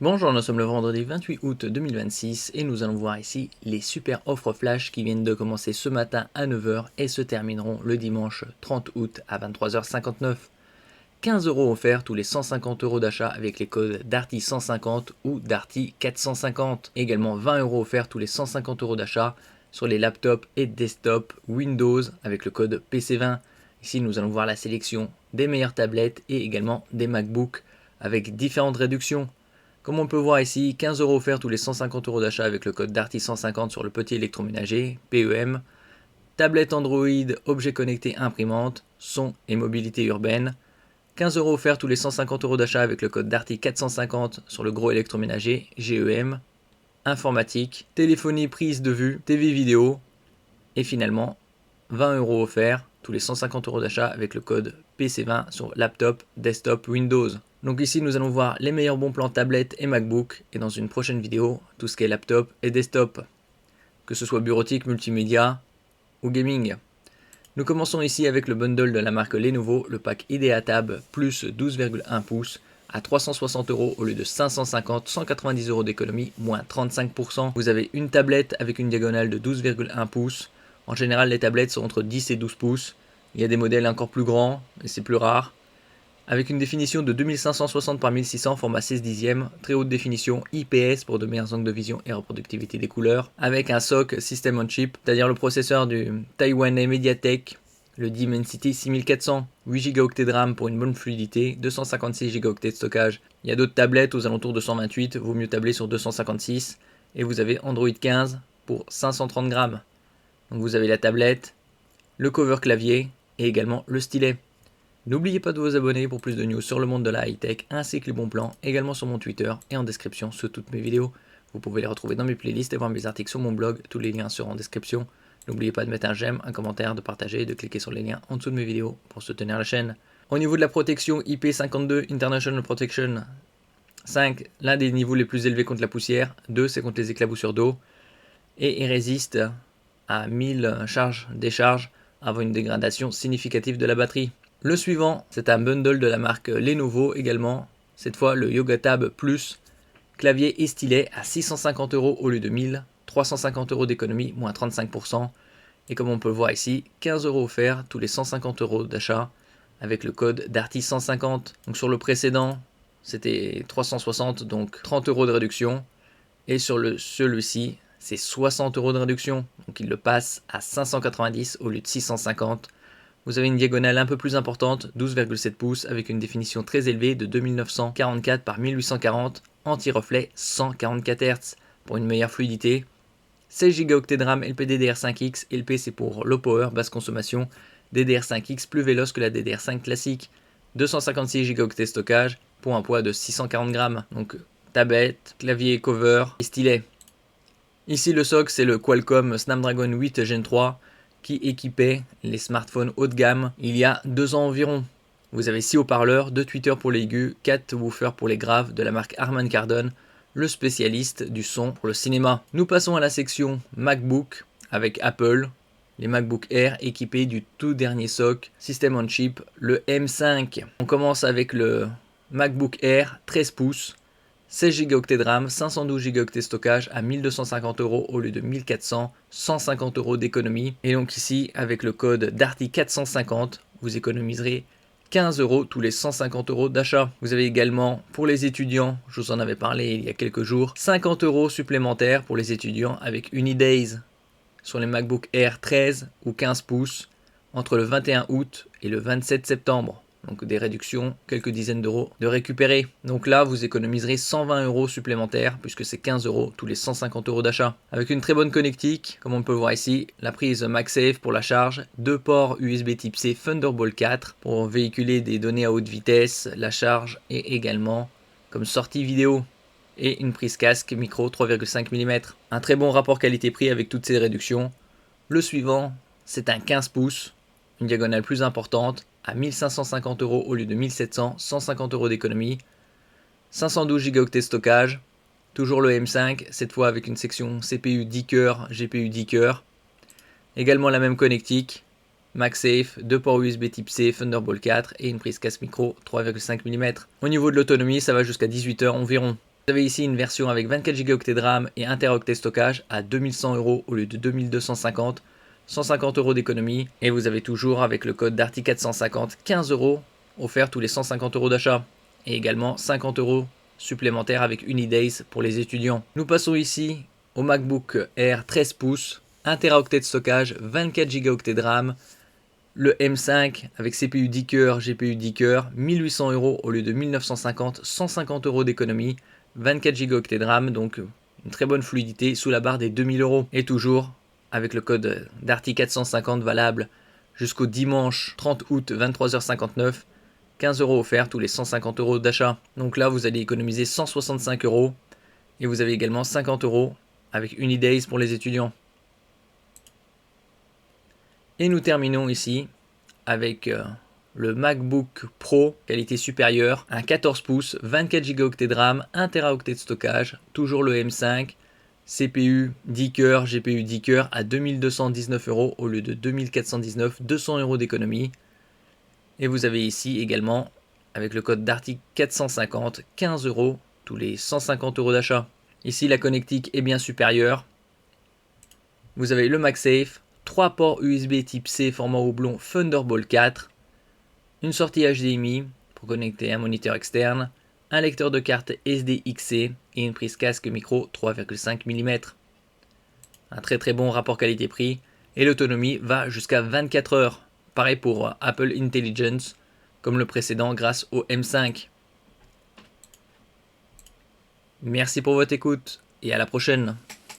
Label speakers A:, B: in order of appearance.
A: Bonjour, nous sommes le vendredi 28 août 2026 et nous allons voir ici les super offres flash qui viennent de commencer ce matin à 9 h et se termineront le dimanche 30 août à 23 h 59. 15 € offerts tous les 150 € d'achat avec les codes Darty 150 ou Darty 450. Également 20 € offerts tous les 150 € d'achat sur les laptops et desktops Windows avec le code PC20. Ici nous allons voir la sélection des meilleures tablettes et également des MacBooks avec différentes réductions. Comme on peut voir ici, 15 € offerts tous les 150 € d'achat avec le code Darty 150 sur le petit électroménager, PEM, tablette Android, objets connectés imprimante, son et mobilité urbaine. 15 € offerts tous les 150 € d'achat avec le code Darty 450 sur le gros électroménager, GEM, informatique, téléphonie prise de vue, TV vidéo. Et finalement, 20 € offerts tous les 150 € d'achat avec le code PC20 sur laptop, desktop, Windows. Donc ici nous allons voir les meilleurs bons plans tablettes et MacBook et dans une prochaine vidéo tout ce qui est laptop et desktop, que ce soit bureautique, multimédia ou gaming. Nous commençons ici avec le bundle de la marque Lenovo, le pack IdeaTab plus 12,1 pouces à 360 € au lieu de 550, 190 € d'économie, moins 35%. Vous avez une tablette avec une diagonale de 12,1 pouces. En général, les tablettes sont entre 10 et 12 pouces. Il y a des modèles encore plus grands, et c'est plus rare. Avec une définition de 2560 par 1600, format 16 dixièmes, très haute définition, IPS pour de meilleurs angles de vision et reproductivité des couleurs, avec un SoC System on Chip, c'est-à-dire le processeur du taïwanais MediaTek, le Dimensity 6400, 8 Go de RAM pour une bonne fluidité, 256 Go de stockage. Il y a d'autres tablettes aux alentours de 128, vaut mieux tabler sur 256, et vous avez Android 15 pour 530 grammes. Donc vous avez la tablette, le cover clavier et également le stylet. N'oubliez pas de vous abonner pour plus de news sur le monde de la high-tech ainsi que les bons plans, également sur mon Twitter et en description sous toutes mes vidéos. Vous pouvez les retrouver dans mes playlists et voir mes articles sur mon blog, tous les liens seront en description. N'oubliez pas de mettre un j'aime, un commentaire, de partager et de cliquer sur les liens en dessous de mes vidéos pour soutenir la chaîne. Au niveau de la protection IP52 International Protection 5, l'un des niveaux les plus élevés contre la poussière, 2 c'est contre les éclaboussures d'eau, et il résiste à 1000 charges-décharges avant une dégradation significative de la batterie. Le suivant, c'est un bundle de la marque Lenovo également, cette fois le YogaTab Plus, clavier et stylet à 650 € au lieu de 1000, 350 € d'économie, moins 35%, et comme on peut le voir ici, 15 € offerts tous les 150 € d'achat avec le code Darty 150. Donc sur le précédent, c'était 360, donc 30 € de réduction, et sur celui-ci, c'est 60 € de réduction, donc il le passe à 590 au lieu de 650. Vous avez une diagonale un peu plus importante, 12,7 pouces, avec une définition très élevée de 2944 par 1840, anti-reflet 144 Hz pour une meilleure fluidité. 16 Go de RAM LPDDR5X, LP c'est pour low power, basse consommation, DDR5X plus véloce que la DDR5 classique, 256 Go de stockage pour un poids de 640 grammes. Donc tablette, clavier, cover et stylet. Ici le SoC c'est le Qualcomm Snapdragon 8 Gen 3 qui équipait les smartphones haut de gamme il y a 2 ans environ. Vous avez 6 haut-parleurs, 2 tweeters pour les aigus, 4 woofers pour les graves de la marque Harman Kardon, le spécialiste du son pour le cinéma. Nous passons à la section MacBook avec Apple, les MacBook Air équipés du tout dernier SoC System on Chip, le M5. On commence avec le MacBook Air 13 pouces, 16 Go de RAM, 512 Go de stockage à 1250 € au lieu de 1400, 150 € d'économie. Et donc ici, avec le code Darty 450, vous économiserez 15 € tous les 150 € d'achat. Vous avez également, pour les étudiants, je vous en avais parlé il y a quelques jours, 50 € supplémentaires pour les étudiants avec Unidays sur les MacBook Air 13 ou 15 pouces entre le 21 août et le 27 septembre. Donc des réductions, quelques dizaines d'euros de récupérer. Donc là, vous économiserez 120 € supplémentaires puisque c'est 15 € tous les 150 € d'achat. Avec une très bonne connectique, comme on peut le voir ici, la prise MagSafe pour la charge, 2 ports USB Type C Thunderbolt 4 pour véhiculer des données à haute vitesse, la charge et également comme sortie vidéo. Et une prise casque micro 3,5 mm. Un très bon rapport qualité-prix avec toutes ces réductions. Le suivant, c'est un 15 pouces, une diagonale plus importante, à 1550 € au lieu de 1700, 150 € d'économie, 512 Go de stockage, toujours le M5, cette fois avec une section CPU 10 cœurs, GPU 10 cœurs, également la même connectique, MagSafe, 2 ports USB Type C, Thunderbolt 4 et une prise casque micro 3,5 mm. Au niveau de l'autonomie, ça va jusqu'à 18 heures environ. Vous avez ici une version avec 24 Go de RAM et 1 Teraoctet stockage à 2100 € au lieu de 2250, 150 € d'économie. Et vous avez toujours avec le code DARTY450 15 € offert tous les 150 € d'achat. Et également 50 € supplémentaires avec Unidays pour les étudiants. Nous passons ici au MacBook Air 13 pouces, 1 Teraoctet de stockage, 24 Go de RAM, le M5 avec CPU 10 coeurs, GPU 10 coeurs, 1800 € au lieu de 1950, 150 € d'économie, 24 Go de RAM, donc une très bonne fluidité sous la barre des 2000 €. Et toujours avec le code DARTY450 valable jusqu'au dimanche 30 août 23h59, 15 € offerts tous les 150 € d'achat. Donc là, vous allez économiser 165 € et vous avez également 50 € avec Unidays pour les étudiants. Et nous terminons ici avec le MacBook Pro qualité supérieure, un 14 pouces, 24 Go de RAM, 1 Teraoctet de stockage, toujours le M5, CPU 10 coeurs, GPU 10 coeurs à 2219 € au lieu de 2419, 200 € d'économie. Et vous avez ici également, avec le code DARTY450, 15 € tous les 150 € d'achat. Ici, la connectique est bien supérieure. Vous avez le MagSafe, 3 ports USB type C format houblon Thunderbolt 4, une sortie HDMI pour connecter un moniteur externe, un lecteur de carte SD XC et une prise casque micro 3,5 mm. Un très bon rapport qualité-prix et l'autonomie va jusqu'à 24 heures. Pareil pour Apple Intelligence, comme le précédent grâce au M5. Merci pour votre écoute et à la prochaine.